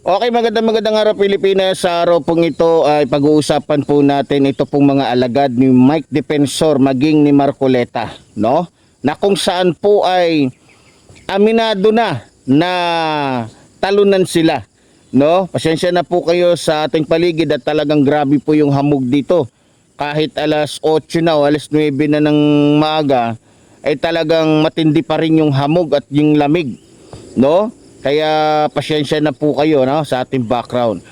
Okay, magandang araw Pilipinas. Sa araw pong ito ay pag-uusapan po natin ito pong mga alagad ni Mike Defensor maging ni Marcoleta, no? Na kung saan po ay aminado na talunan sila, no? Pasensya na po kayo sa ating paligid at talagang grabe po yung hamog dito. Kahit alas 8 na o alas 9 na ng maaga ay talagang matindi pa rin yung hamog at yung lamig, no? Kaya pasensya na po kayo, no, sa ating background.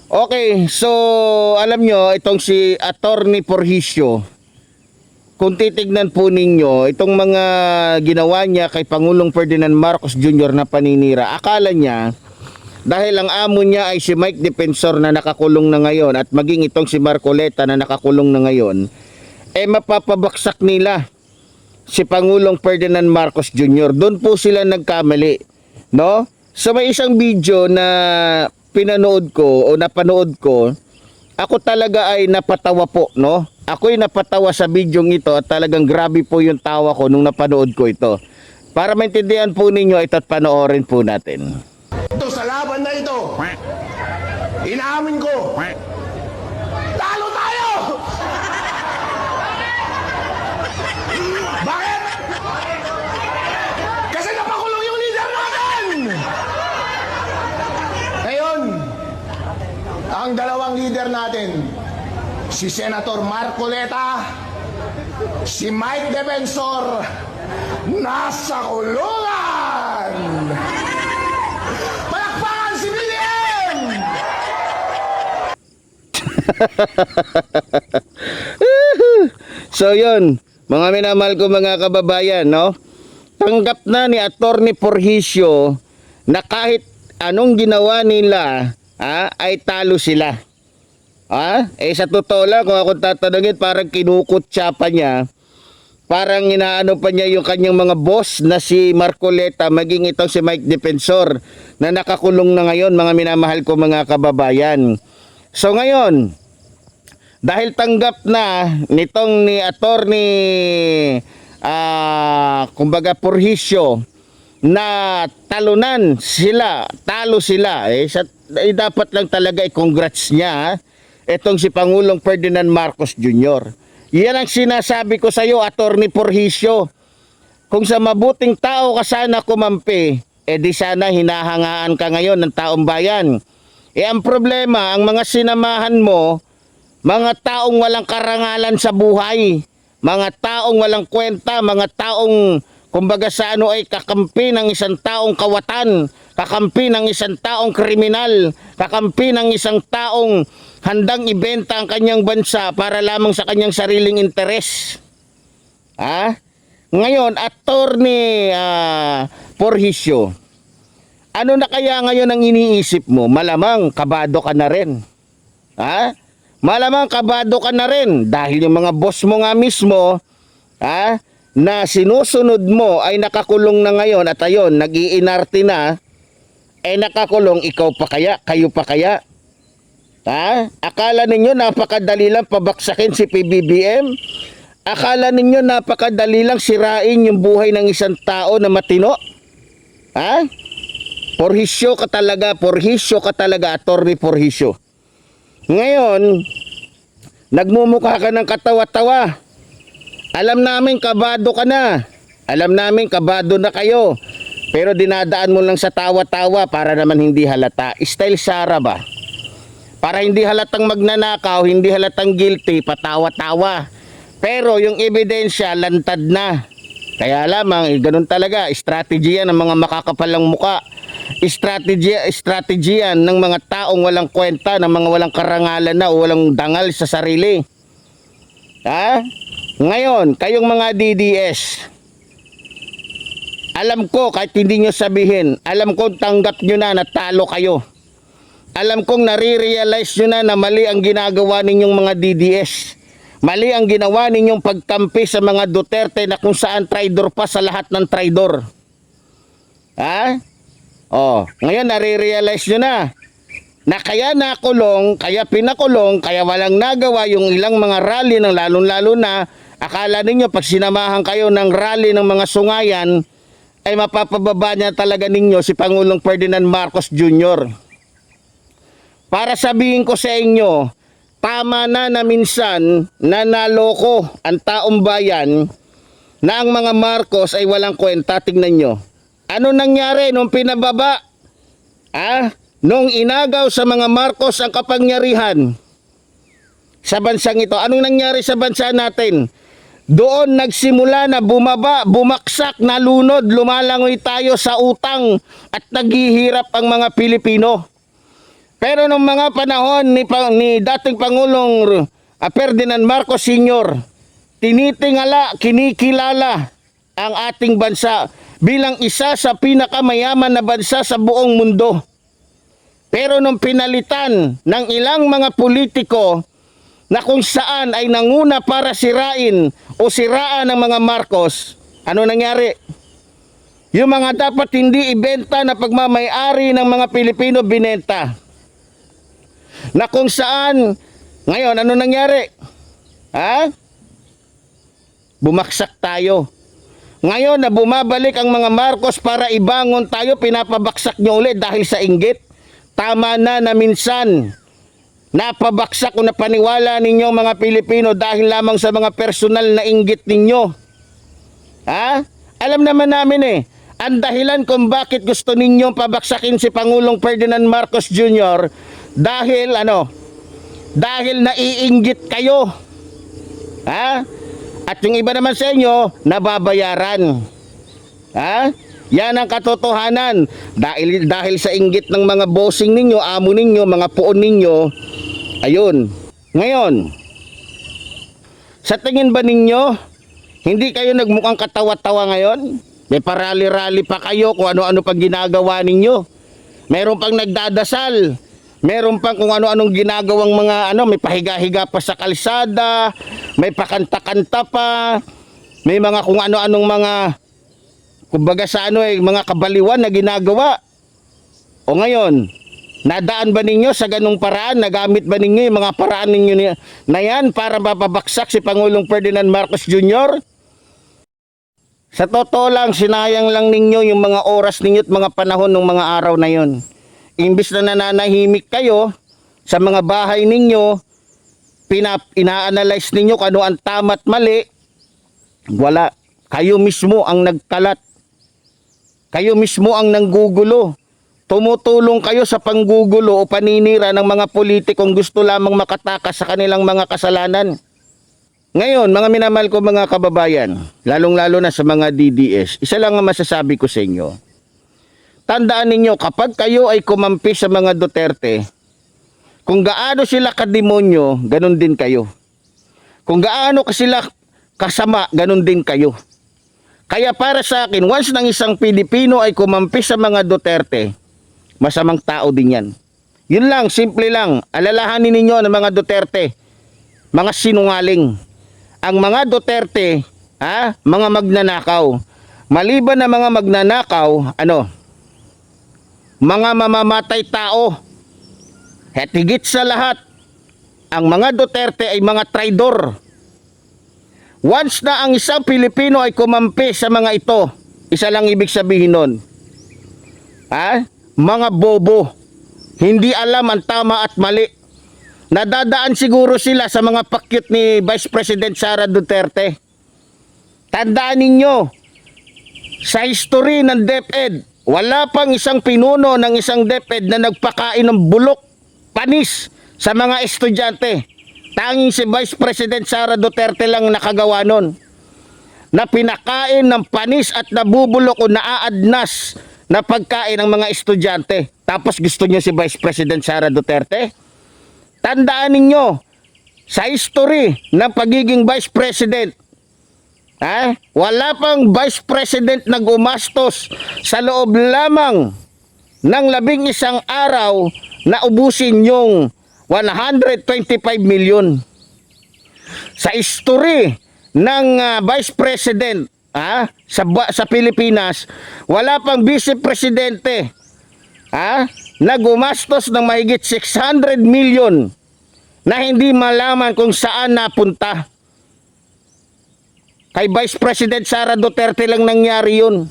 Okay, so alam nyo, itong si Attorney Porhisio, kung titignan po ninyo, itong mga ginawa niya kay Pangulong Ferdinand Marcos Jr. na paninira, akala niya, dahil ang amo niya ay si Mike Defensor na nakakulong na ngayon at maging itong si Marcoleta na nakakulong na ngayon, eh mapapabaksak nila si Pangulong Ferdinand Marcos Jr. Doon po sila nagkamali. No? So may isang video na pinanood ko o napanood ko, ako talaga ay napatawa po, no? Ako'y napatawa sa bidyong ito at talagang grabe po yung tawa ko nung napanood ko ito. Para maintindihan po ninyo ito at panoorin po natin. Ito sa laban na ito, inaamin ko, talo tayo! Bakit? Kasi napakulong yung leader natin! Ngayon, ang dalawang leader natin, si Senator Marcoleta, si Mike Defensor, nasa kulungan! Palakpakan si BBM! So yun, mga minamahal ko mga kababayan, no? Tanggap na ni Attorney Porhisio na kahit anong ginawa nila, ay talo sila. Sa totoo lang, kung ako tatanungin, parang kinukutsa pa niya. Parang inaano pa niya yung kanyang mga boss na si Marcoleta, maging itong si Mike Defensor na nakakulong na ngayon, mga minamahal ko mga kababayan. So ngayon, dahil tanggap na nitong ni Attorney kumbaga Porhisio na talo sila, dapat lang talaga i-congrats niya itong si Pangulong Ferdinand Marcos Jr. Yan ang sinasabi ko sa iyo, Attorney Porhisio. Kung sa mabuting tao ka sana kumampi, di sana hinahangaan ka ngayon ng taong bayan. Ang problema, ang mga sinamahan mo, mga taong walang karangalan sa buhay, mga taong walang kwenta, mga taong kumbaga sa ay kakampi ng isang taong kawatan, kakampi ng isang taong kriminal, kakampi ng isang taong handang ibenta ang kanyang bansa para lamang sa kanyang sariling interes. Ngayon, Attorney Porhisio, ano na kaya ngayon ang iniisip mo? Malamang kabado ka na rin. Malamang kabado ka na rin dahil yung mga boss mo nga mismo na sinusunod mo ay nakakulong na ngayon at ayon, nag-iinarte na, nakakulong, ikaw pa kaya? Kayo pa kaya? Akala ninyo napakadali lang pabaksakin si PBBM? Akala ninyo napakadali lang sirain yung buhay ng isang tao na matino? Porhisio ka talaga, Attorney Porhisio. Ngayon, nagmumukha ka ng katawa-tawa. Alam namin kabado ka na. Alam namin kabado na kayo. Pero dinadaan mo lang sa tawa-tawa para naman hindi halata. Style Sara ba? Para hindi halatang magnanakaw, hindi halatang guilty, patawa-tawa. Pero yung ebidensya, lantad na. Kaya lamang, ganun talaga, estrategiya ng mga makakapalang muka. Estrategiya ng mga taong walang kwenta, ng mga walang karangalan na o walang dangal sa sarili. Ngayon, kayong mga DDS, alam ko kahit hindi nyo sabihin, alam ko tanggap nyo na natalo kayo. Alam kong nare-realize nyo na mali ang ginagawa ninyong mga DDS. Mali ang ginawa ninyong pagkampi sa mga Duterte na kung saan traidor pa sa lahat ng traidor. Ngayon nare-realize nyo na kaya nakulong, kaya pinakulong, kaya walang nagawa yung ilang mga rally ng lalong-lalo na akala ninyo pag sinamahan kayo ng rally ng mga sungayan ay mapapababa niya talaga ninyo si Pangulong Ferdinand Marcos Jr. para sabihin ko sa inyo, tama na minsan na naloko ang taong bayan na ang mga Marcos ay walang kwenta. Tingnan nyo. Ano nangyari nung pinababa? Nung inagaw sa mga Marcos ang kapangyarihan sa bansang ito. Anong nangyari sa bansa natin? Doon nagsimula na bumaba, bumaksak, nalunod, lumalangoy tayo sa utang at naghihirap ang mga Pilipino. Pero nung mga panahon ni dating Pangulong Ferdinand Marcos Sr., tinitingala, kinikilala ang ating bansa bilang isa sa pinakamayaman na bansa sa buong mundo. Pero nung pinalitan ng ilang mga politiko na kung saan ay nanguna para sirain o siraan ng mga Marcos, ano nangyari? Yung mga dapat hindi ibenta na pagmamay-ari ng mga Pilipino, binenta. Na kung saan, ngayon, ano nangyari? Bumaksak tayo. Ngayon na bumabalik ang mga Marcos para ibangon tayo, pinapabaksak nyo ulit dahil sa inggit. Tama na minsan napabaksak o napaniwala ninyo mga Pilipino dahil lamang sa mga personal na inggit ninyo. Alam naman namin ang dahilan kung bakit gusto ninyong pabaksakin si Pangulong Ferdinand Marcos Jr. dahil dahil naiinggit kayo. At yung iba naman sa inyo nababayaran. Yan ang katotohanan. Dahil sa inggit ng mga bossing ninyo, amo ninyo, mga puon ninyo. Ayun. Ngayon, sa tingin ba ninyo, hindi kayo nagmukhang katawa-tawa ngayon? May parali-rali pa kayo kung ano-ano pang ginagawa ninyo. Meron pang nagdadasal. Meron pang kung ano-anong ginagawang mga may pahiga-higa pa sa kalsada, may pakanta-kanta pa, may mga kung ano-anong mga kumbaga sa mga kabaliwan na ginagawa. O ngayon, nadaan ba ninyo sa ganung paraan? Nagamit ba ninyo yung mga paraan ninyo na yan para mapabaksak si Pangulong Ferdinand Marcos Jr.? Sa totoo lang, sinayang lang ninyo yung mga oras ninyo at mga panahon ng mga araw na yon. Imbis na nananahimik kayo sa mga bahay ninyo, ina-analyze ninyo kung ano ang tama at mali, wala. Kayo mismo ang nagkalat. Kayo mismo ang nanggugulo. Tumutulong kayo sa panggugulo o paninira ng mga politikong gusto lamang makatakas sa kanilang mga kasalanan. Ngayon, mga minamahal ko mga kababayan, lalong-lalo na sa mga DDS, isa lang ang masasabi ko sa inyo. Tandaan ninyo, kapag kayo ay kumampi sa mga Duterte, kung gaano sila kademonyo, ganun din kayo. Kung gaano sila kasama, ganun din kayo. Kaya para sa akin, once ng isang Pilipino ay kumampi sa mga Duterte, masamang tao din yan. Yun lang, simple lang. Alalahanin ninyo ng mga Duterte, mga sinungaling. Ang mga Duterte, mga magnanakaw. Maliban na mga magnanakaw, mga mamamatay tao. At higit sa lahat, ang mga Duterte ay mga traidor. Once na ang isang Pilipino ay kumampi sa mga ito, isa lang ibig sabihin nun. Mga bobo. Hindi alam ang tama at mali. Nadadaan siguro sila sa mga pakyut ni Vice President Sara Duterte. Tandaan ninyo, sa history ng DepEd, wala pang isang pinuno ng isang DepEd na nagpakain ng bulok, panis sa mga estudyante. Tanging si Vice President Sara Duterte lang nakagawa nun. Na pinakain ng panis at nabubulok o naaadnas na pagkain ng mga estudyante. Tapos gusto niyo si Vice President Sara Duterte? Tandaan ninyo, sa history ng pagiging Vice President, wala pang Vice President na gumastos sa loob lamang ng 11 araw na ubusin yung 125 million. Sa history ng Vice President sa Pilipinas, wala pang Vice Presidente na gumastos ng mahigit 600 million na hindi malaman kung saan napunta. Kay Vice President Sara Duterte lang nangyari yun.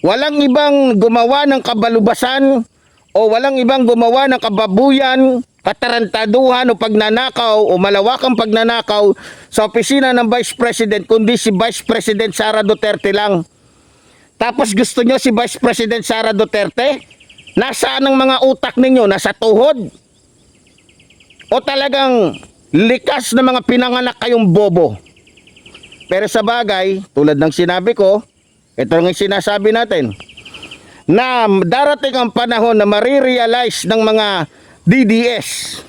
Walang ibang gumawa ng kabalubasan o walang ibang gumawa ng kababuyan, katarantaduhan o pagnanakaw o malawakang pagnanakaw sa opisina ng Vice President kundi si Vice President Sara Duterte lang. Tapos gusto nyo si Vice President Sara Duterte? Nasaan ang mga utak ninyo? Nasa tuhod? O talagang likas na mga pinanganak kayong bobo? Pero sa bagay, tulad ng sinabi ko, ito ang sinasabi natin, na darating ang panahon na marirealize ng mga DDS,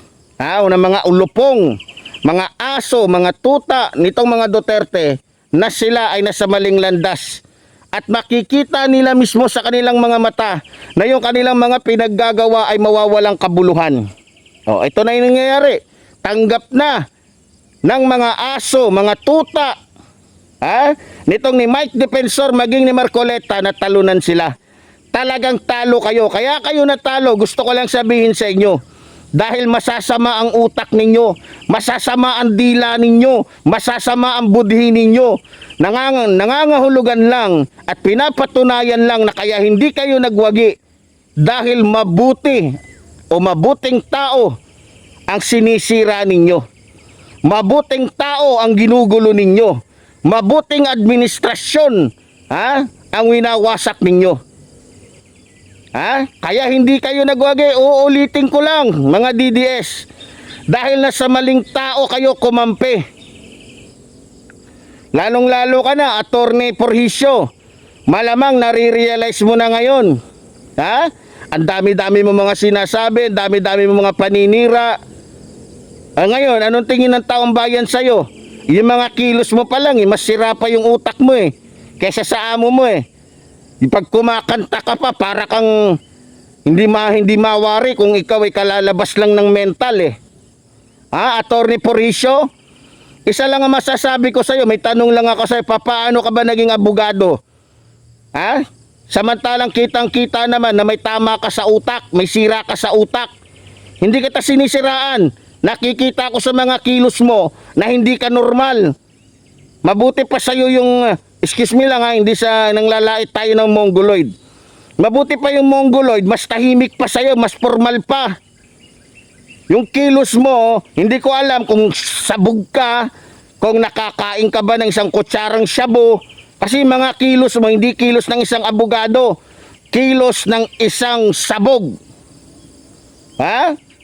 o ng mga ulupong, mga aso, mga tuta nitong mga Duterte na sila ay nasa maling landas. At makikita nila mismo sa kanilang mga mata na yung kanilang mga pinaggagawa ay mawawalang kabuluhan. O, ito na yung nangyayari. Tanggap na ng mga aso, mga tuta, nitong ni Mike Defensor maging ni Marcoleta na talunan sila. Talagang talo kayo. Kaya kayo natalo. Gusto ko lang sabihin sa inyo. Dahil masasama ang utak ninyo. Masasama ang dila ninyo. Masasama ang budhi ninyo. Nangangahulugan lang at pinapatunayan lang na kaya hindi kayo nagwagi. Dahil mabuti o mabuting tao ang sinisira ninyo. Mabuting tao ang ginugulo ninyo. Mabuting administrasyon ang winawasak ninyo. Kaya hindi kayo nagwagi. Uulitin ko lang mga DDS. Dahil nasa maling tao kayo kumampi. Lalong-lalo ka na, Attorney Porhisio. Malamang nare-realize mo na ngayon. Ang dami-dami mo mga sinasabi, ang dami-dami mo mga paninira. Ngayon, anong tingin ng taong bayan sa'yo? Yung mga kilos mo pa lang, mas sira pa yung utak mo kaysa sa amo mo Pag kumakanta ka pa, para kang hindi mawari kung ikaw ay kalalabas lang ng mental Attorney Porhisio, isa lang ang masasabi ko sa'yo, may tanong lang ako sa'yo, paano ka ba naging abogado? Samantalang kitang-kita naman na may tama ka sa utak, may sira ka sa utak. Hindi kita sinisiraan. Nakikita ko sa mga kilos mo na hindi ka normal. Mabuti pa sa'yo yung, excuse me lang hindi sa nanglalait tayo ng mongoloid. Mabuti pa yung mongoloid, mas tahimik pa sa'yo, mas formal pa. Yung kilos mo, hindi ko alam kung sabog ka, kung nakakain ka ba ng isang kutsarang shabu. Kasi mga kilos mo, hindi kilos ng isang abogado. Kilos ng isang sabog.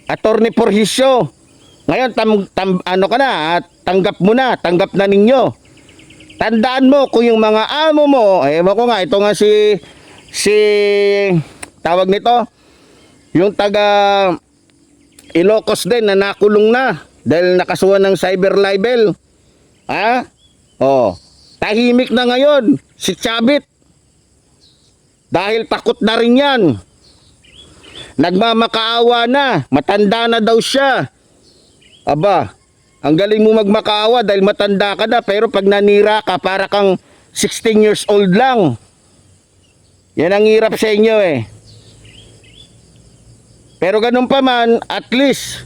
Attorney Porhisio. Ngayon, tanggap mo na, tanggap na ninyo. Tandaan mo kung yung mga amo mo, ewan ko nga, ito nga si tawag nito, yung taga Ilocos din na nakulong na dahil nakasuhan ng cyber libel. Tahimik na ngayon si Chavit. Dahil takot na rin yan. Nagmamakaawa na, matanda na daw siya. Aba, ang galing mo magmakaawa dahil matanda ka na, pero pag nanira ka para kang 16 years old lang. Yan ang hirap sa inyo Pero ganun pa man, at least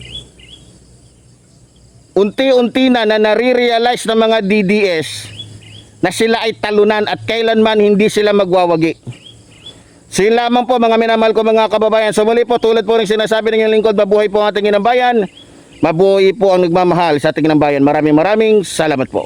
unti-unti na nare-realize ng mga DDS na sila ay talunan at kailanman hindi sila magwawagi. Sila lamang po mga minamahal ko mga kababayan. So muli po, tulad po ng sinasabi ng inyong lingkod, mabuhay po ang ating inang bayan. Mabuhay po ang nagmamahal sa ating inang bayan. Maraming salamat po.